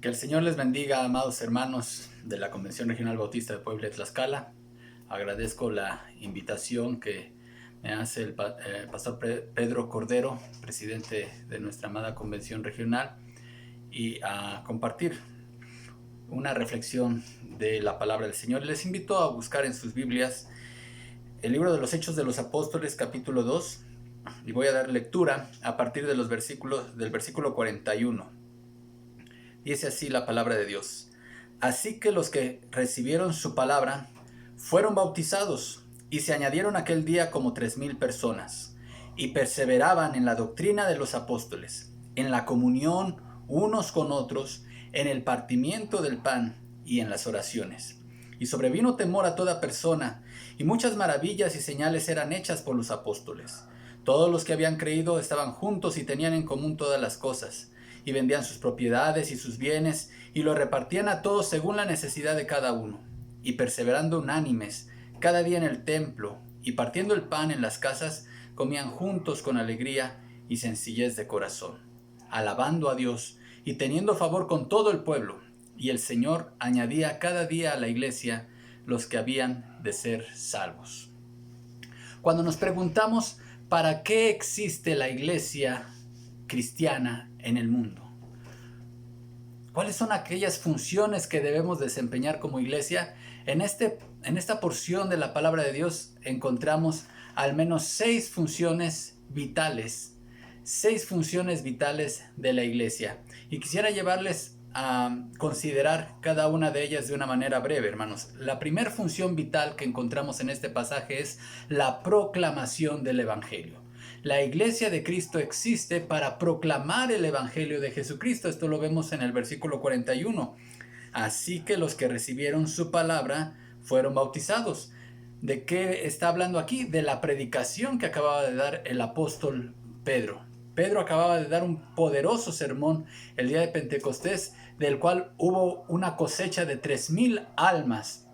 Que el Señor les bendiga, amados hermanos de la Convención Regional Bautista de Puebla y Tlaxcala. Agradezco la invitación que me hace el pastor Pedro Cordero, presidente de nuestra amada Convención Regional, y a compartir una reflexión de la palabra del Señor. Les invito a buscar en sus Biblias el libro de los Hechos de los Apóstoles, capítulo 2, y voy a dar lectura a partir de los del versículo 41. Dice así la palabra de Dios: Así que los que recibieron su palabra fueron bautizados, y se añadieron aquel día como 3,000 personas, y perseveraban en la doctrina de los apóstoles, en la comunión unos con otros, en el partimiento del pan y en las oraciones. Y sobrevino temor a toda persona, y muchas maravillas y señales eran hechas por los apóstoles. Todos los que habían creído estaban juntos y tenían en común todas las cosas, y vendían sus propiedades y sus bienes, y lo repartían a todos según la necesidad de cada uno. Y perseverando unánimes cada día en el templo, y partiendo el pan en las casas, comían juntos con alegría y sencillez de corazón, alabando a Dios y teniendo favor con todo el pueblo. Y el Señor añadía cada día a la iglesia los que habían de ser salvos. Cuando nos preguntamos ¿para qué existe la iglesia cristiana en el mundo? ¿Cuáles son aquellas funciones que debemos desempeñar como iglesia? En esta porción de la palabra de Dios encontramos al menos 6 funciones vitales. 6 funciones vitales de la iglesia. Y quisiera llevarles a considerar cada una de ellas de una manera breve, hermanos. La primera función vital que encontramos en este pasaje es la proclamación del Evangelio. La iglesia de Cristo existe para proclamar el Evangelio de Jesucristo. Esto lo vemos en el versículo 41. Así que los que recibieron su palabra fueron bautizados. ¿De qué está hablando aquí? De la predicación que acababa de dar el apóstol Pedro. Pedro acababa de dar un poderoso sermón el día de Pentecostés, del cual hubo una cosecha de 3,000 almas.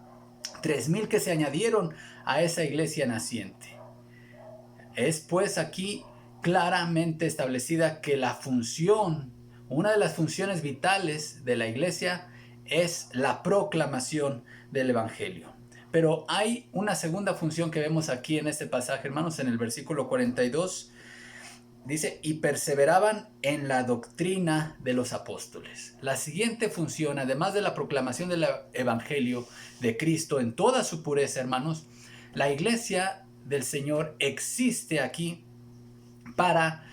3,000 que se añadieron a esa iglesia naciente. Es pues aquí claramente establecida que una de las funciones vitales de la iglesia es la proclamación del Evangelio. Pero hay una segunda función que vemos aquí en este pasaje, hermanos, en el versículo 42. Dice, y perseveraban en la doctrina de los apóstoles. La siguiente función, además de la proclamación del Evangelio de Cristo en toda su pureza, hermanos, la iglesia del Señor existe aquí para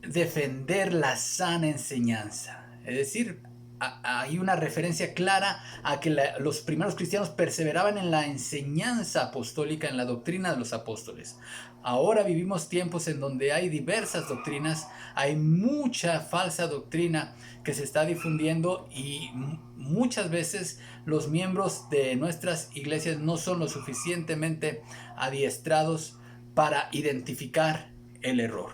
defender la sana enseñanza. Es decir, hay una referencia clara a que los primeros cristianos perseveraban en la enseñanza apostólica, en la doctrina de los apóstoles. Ahora vivimos tiempos en donde hay diversas doctrinas, hay mucha falsa doctrina que se está difundiendo y muchas veces los miembros de nuestras iglesias no son lo suficientemente adiestrados para identificar el error.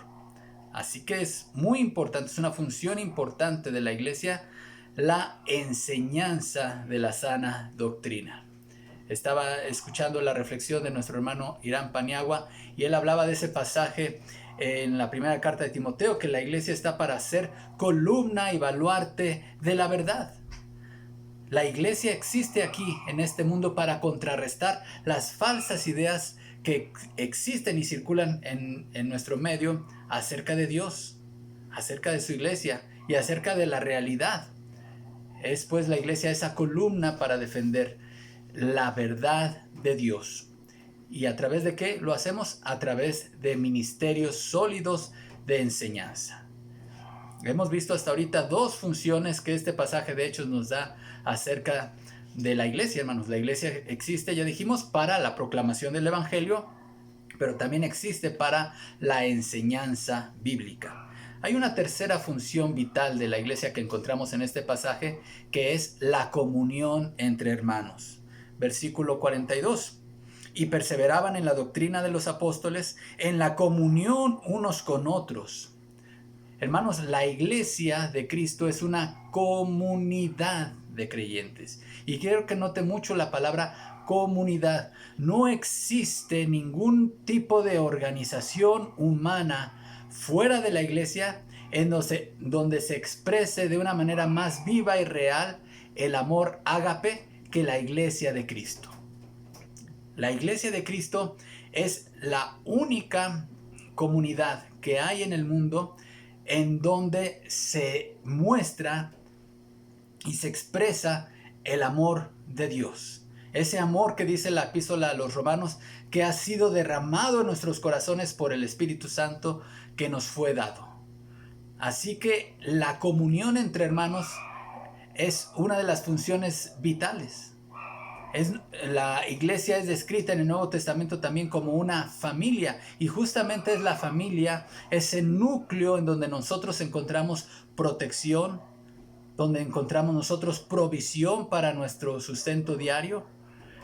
Así que es muy importante, es una función importante de la iglesia, la enseñanza de la sana doctrina. Estaba escuchando la reflexión de nuestro hermano Irán Paniagua y él hablaba de ese pasaje en la primera carta de Timoteo, que la iglesia está para ser columna y baluarte de la verdad. La iglesia existe aquí en este mundo para contrarrestar las falsas ideas que existen y circulan en nuestro medio acerca de Dios, acerca de su iglesia y acerca de la realidad. Es pues la iglesia esa columna para defender la verdad de Dios. ¿Y a través de qué lo hacemos? A través de ministerios sólidos de enseñanza. Hemos visto hasta ahorita 2 funciones que este pasaje de Hechos nos da acerca de la iglesia, hermanos. La iglesia existe, ya dijimos, para la proclamación del Evangelio, pero también existe para la enseñanza bíblica. Hay una tercera función vital de la iglesia que encontramos en este pasaje, que es la comunión entre hermanos. Versículo 42. Y perseveraban en la doctrina de los apóstoles, en la comunión unos con otros. Hermanos, la iglesia de Cristo es una comunidad de creyentes. Y quiero que note mucho la palabra comunidad. No existe ningún tipo de organización humana fuera de la iglesia en donde se exprese de una manera más viva y real el amor ágape que la iglesia de Cristo. La iglesia de Cristo es la única comunidad que hay en el mundo en donde se muestra y se expresa el amor de Dios. Ese amor que dice la epístola a los Romanos, que ha sido derramado en nuestros corazones por el Espíritu Santo que nos fue dado. Así que la comunión entre hermanos es una de las funciones vitales. La iglesia es descrita en el Nuevo Testamento también como una familia, y justamente es la familia, ese núcleo en donde nosotros encontramos protección, donde encontramos nosotros provisión para nuestro sustento diario.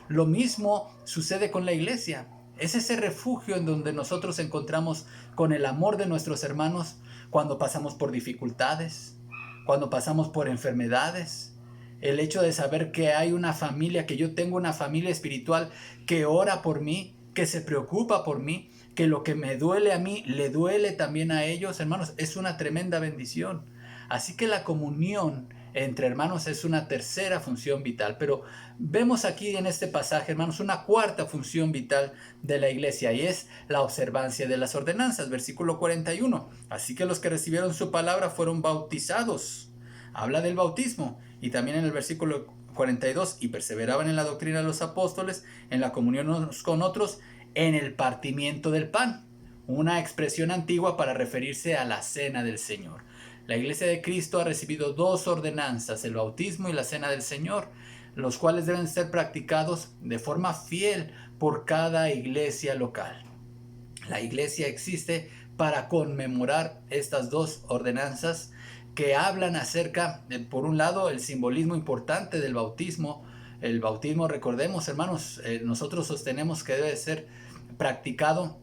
Lo mismo sucede con la iglesia. Es ese refugio en donde nosotros encontramos con el amor de nuestros hermanos cuando pasamos por dificultades, cuando pasamos por enfermedades. El hecho de saber que hay una familia, que yo tengo una familia espiritual que ora por mí, que se preocupa por mí, que lo que me duele a mí le duele también a ellos, hermanos, es una tremenda bendición. Así que la comunión entre hermanos es una tercera función vital. Pero vemos aquí en este pasaje, hermanos, una cuarta función vital de la iglesia, y es la observancia de las ordenanzas. Versículo 41. Así que los que recibieron su palabra fueron bautizados. Habla del bautismo. Y también en el versículo 42, y perseveraban en la doctrina de los apóstoles, en la comunión unos con otros, en el partimiento del pan. Una expresión antigua para referirse a la cena del Señor. La iglesia de Cristo ha recibido dos ordenanzas, el bautismo y la cena del Señor, los cuales deben ser practicados de forma fiel por cada iglesia local. La iglesia existe para conmemorar estas dos ordenanzas que hablan acerca de, por un lado, el simbolismo importante del bautismo. El bautismo, recordemos, hermanos, nosotros sostenemos que debe ser practicado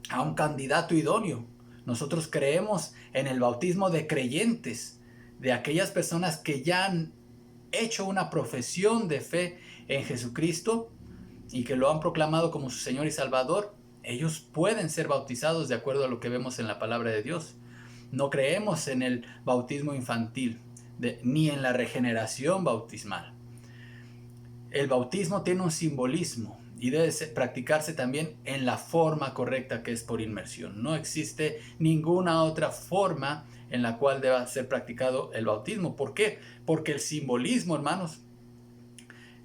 a un candidato idóneo. Nosotros creemos en el bautismo de creyentes, de aquellas personas que ya han hecho una profesión de fe en Jesucristo y que lo han proclamado como su Señor y Salvador. Ellos pueden ser bautizados de acuerdo a lo que vemos en la palabra de Dios. No creemos en el bautismo infantil, ni en la regeneración bautismal. El bautismo tiene un simbolismo y debe practicarse también en la forma correcta, que es por inmersión. No existe ninguna otra forma en la cual deba ser practicado el bautismo. ¿Por qué? Porque el simbolismo, hermanos,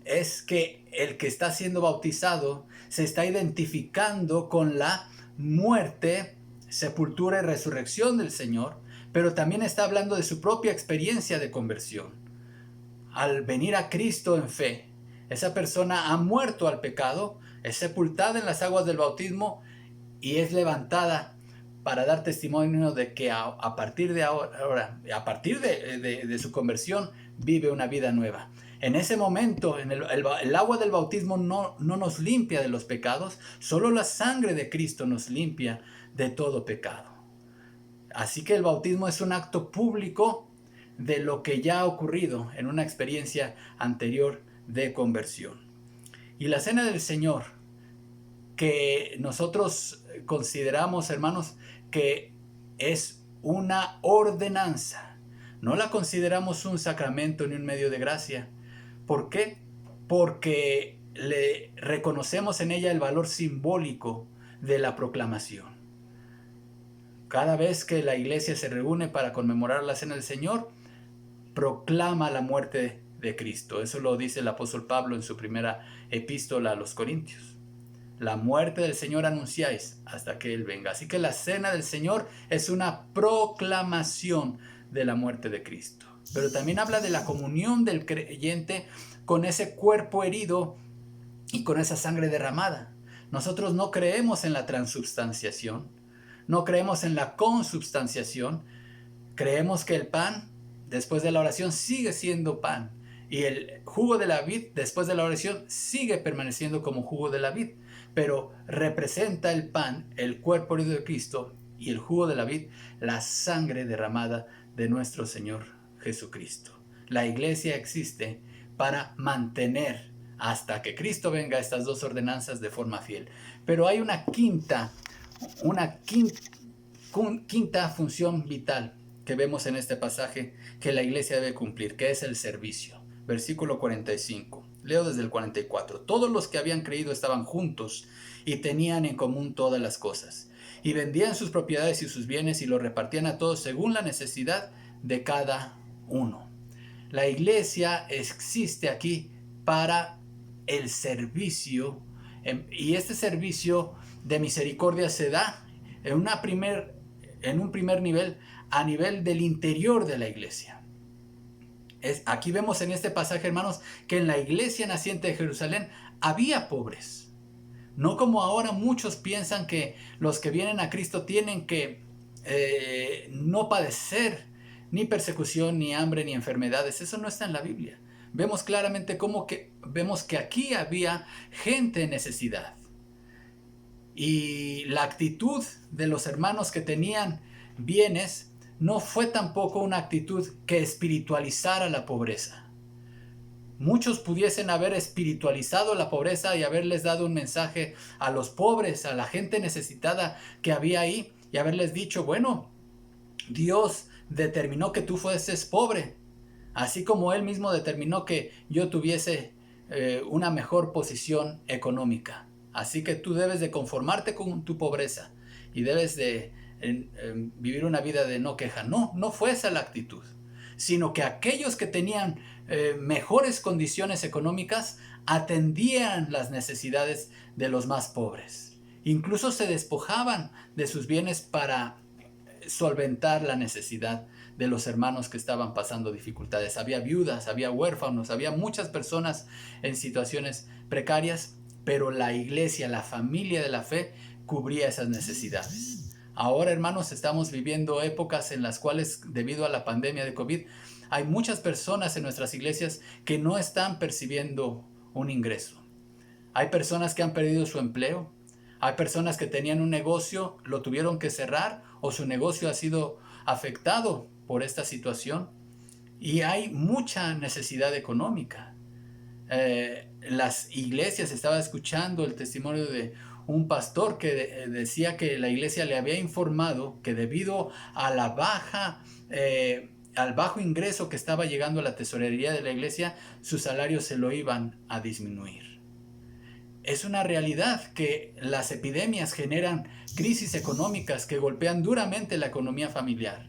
es que el que está siendo bautizado se está identificando con la muerte, sepultura y resurrección del Señor, pero también está hablando de su propia experiencia de conversión. Al venir a Cristo en fe, esa persona ha muerto al pecado, es sepultada en las aguas del bautismo y es levantada para dar testimonio de que a partir de ahora, a partir de su conversión, vive una vida nueva. En ese momento, el agua del bautismo no nos limpia de los pecados, solo la sangre de Cristo nos limpia de todo pecado. Así que el bautismo es un acto público de lo que ya ha ocurrido en una experiencia anterior de conversión. Y la cena del Señor, que nosotros consideramos, hermanos, que es una ordenanza, no la consideramos un sacramento ni un medio de gracia. ¿Por qué? Porque le reconocemos en ella el valor simbólico de la proclamación. Cada vez que la iglesia se reúne para conmemorar la cena del Señor, proclama la muerte de Cristo. Eso lo dice el apóstol Pablo en su primera epístola a los Corintios. La muerte del Señor anunciáis hasta que Él venga. Así que la cena del Señor es una proclamación de la muerte de Cristo. Pero también habla de la comunión del creyente con ese cuerpo herido y con esa sangre derramada. Nosotros no creemos en la transubstanciación, no creemos en la consubstanciación. Creemos que el pan después de la oración sigue siendo pan, y el jugo de la vid después de la oración sigue permaneciendo como jugo de la vid, pero representa el pan, el cuerpo de Cristo, y el jugo de la vid, la sangre derramada de nuestro Señor Jesucristo. La iglesia existe para mantener hasta que Cristo venga estas dos ordenanzas de forma fiel. Pero hay una quinta función vital que vemos en este pasaje que la iglesia debe cumplir, que es el servicio. Versículo 45. Leo desde el 44. Todos los que habían creído estaban juntos y tenían en común todas las cosas. Y vendían sus propiedades y sus bienes y los repartían a todos según la necesidad de cada uno. La iglesia existe aquí para el servicio, y este servicio de misericordia se da en un primer nivel, a nivel del interior de la iglesia. Aquí vemos en este pasaje, hermanos, que en la iglesia naciente de Jerusalén había pobres. No como ahora muchos piensan que los que vienen a Cristo tienen que no padecer ni persecución, ni hambre, ni enfermedades. Eso no está en la Biblia. Vemos claramente vemos que aquí había gente en necesidad. Y la actitud de los hermanos que tenían bienes no fue tampoco una actitud que espiritualizara la pobreza. Muchos pudiesen haber espiritualizado la pobreza y haberles dado un mensaje a los pobres, a la gente necesitada que había ahí, y haberles dicho, bueno, Dios determinó que tú fueses pobre, así como Él mismo determinó que yo tuviese una mejor posición económica. Así que tú debes de conformarte con tu pobreza y debes de vivir una vida de no queja. No fue esa la actitud, sino que aquellos que tenían mejores condiciones económicas atendían las necesidades de los más pobres. Incluso se despojaban de sus bienes para solventar la necesidad de los hermanos que estaban pasando dificultades. Había viudas, había huérfanos, había muchas personas en situaciones precarias, pero la iglesia, la familia de la fe, cubría esas necesidades. Ahora, hermanos, estamos viviendo épocas en las cuales, debido a la pandemia de COVID, hay muchas personas en nuestras iglesias que no están percibiendo un ingreso. Hay personas que han perdido su empleo. Hay personas que tenían un negocio, lo tuvieron que cerrar o su negocio ha sido afectado por esta situación. Y hay mucha necesidad económica. Las iglesias, estaba escuchando el testimonio de un pastor que decía que la iglesia le había informado que debido a la al bajo ingreso que estaba llegando a la tesorería de la iglesia, sus salarios se lo iban a disminuir. Es una realidad que las epidemias generan crisis económicas que golpean duramente la economía familiar.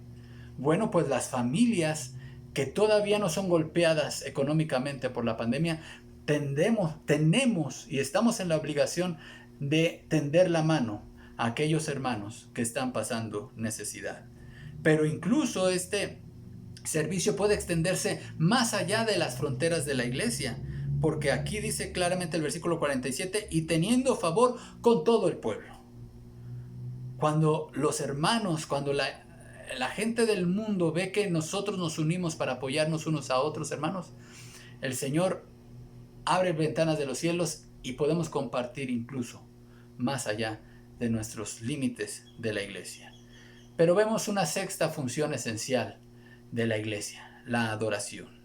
Bueno, pues las familias que todavía no son golpeadas económicamente por la pandemia, tenemos y estamos en la obligación de tender la mano a aquellos hermanos que están pasando necesidad. Pero incluso este servicio puede extenderse más allá de las fronteras de la iglesia, porque aquí dice claramente el versículo 47, y teniendo favor con todo el pueblo. Cuando los hermanos, cuando la gente del mundo ve que nosotros nos unimos para apoyarnos unos a otros, hermanos, el Señor abre ventanas de los cielos y podemos compartir incluso más allá de nuestros límites de la iglesia. Pero vemos una sexta función esencial de la iglesia, la adoración.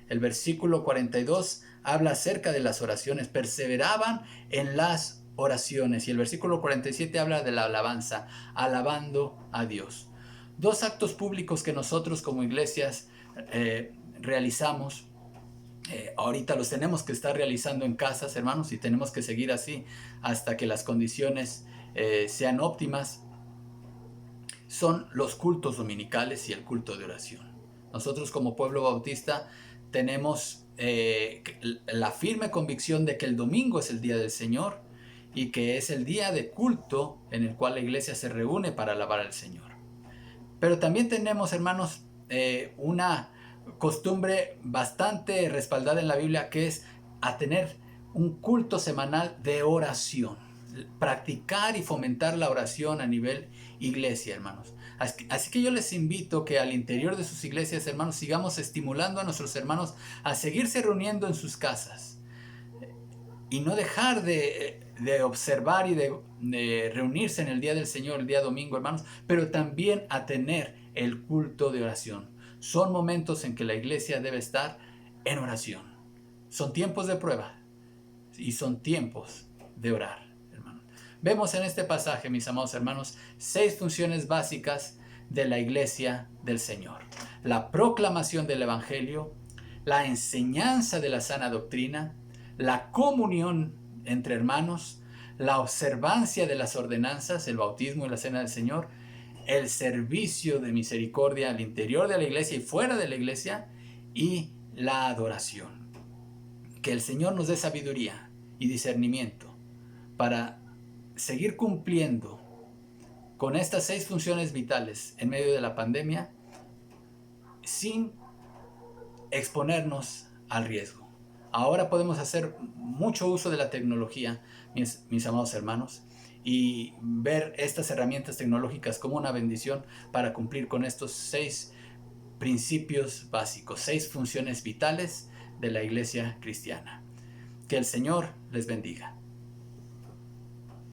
El versículo 42 habla acerca de las oraciones, perseveraban en las oraciones, y el versículo 47 habla de la alabanza, alabando a Dios. Dos actos públicos que nosotros como iglesias realizamos. Ahorita los tenemos que estar realizando en casas, hermanos, y tenemos que seguir así hasta que las condiciones sean óptimas. Son los cultos dominicales y el culto de oración. Nosotros como pueblo bautista tenemos la firme convicción de que el domingo es el día del Señor y que es el día de culto en el cual la iglesia se reúne para alabar al Señor. Pero también tenemos, hermanos, una costumbre bastante respaldada en la Biblia, que es a tener un culto semanal de oración. Practicar y fomentar la oración a nivel iglesia, hermanos. Así que yo les invito que al interior de sus iglesias, hermanos, sigamos estimulando a nuestros hermanos a seguirse reuniendo en sus casas y no dejar de observar y de reunirse en el día del Señor, el día domingo, hermanos, pero también a tener el culto de oración. Son momentos en que la iglesia debe estar en oración. Son tiempos de prueba y son tiempos de orar, hermanos. Vemos en este pasaje, mis amados hermanos, 6 funciones básicas de la iglesia del Señor. La proclamación del Evangelio, la enseñanza de la sana doctrina, la comunión entre hermanos, la observancia de las ordenanzas, el bautismo y la cena del Señor, el servicio de misericordia al interior de la iglesia y fuera de la iglesia, y la adoración. Que el Señor nos dé sabiduría y discernimiento para seguir cumpliendo con estas 6 funciones vitales en medio de la pandemia sin exponernos al riesgo. Ahora podemos hacer mucho uso de la tecnología, mis amados hermanos, y ver estas herramientas tecnológicas como una bendición para cumplir con estos 6 principios básicos, 6 funciones vitales de la iglesia cristiana. Que el Señor les bendiga.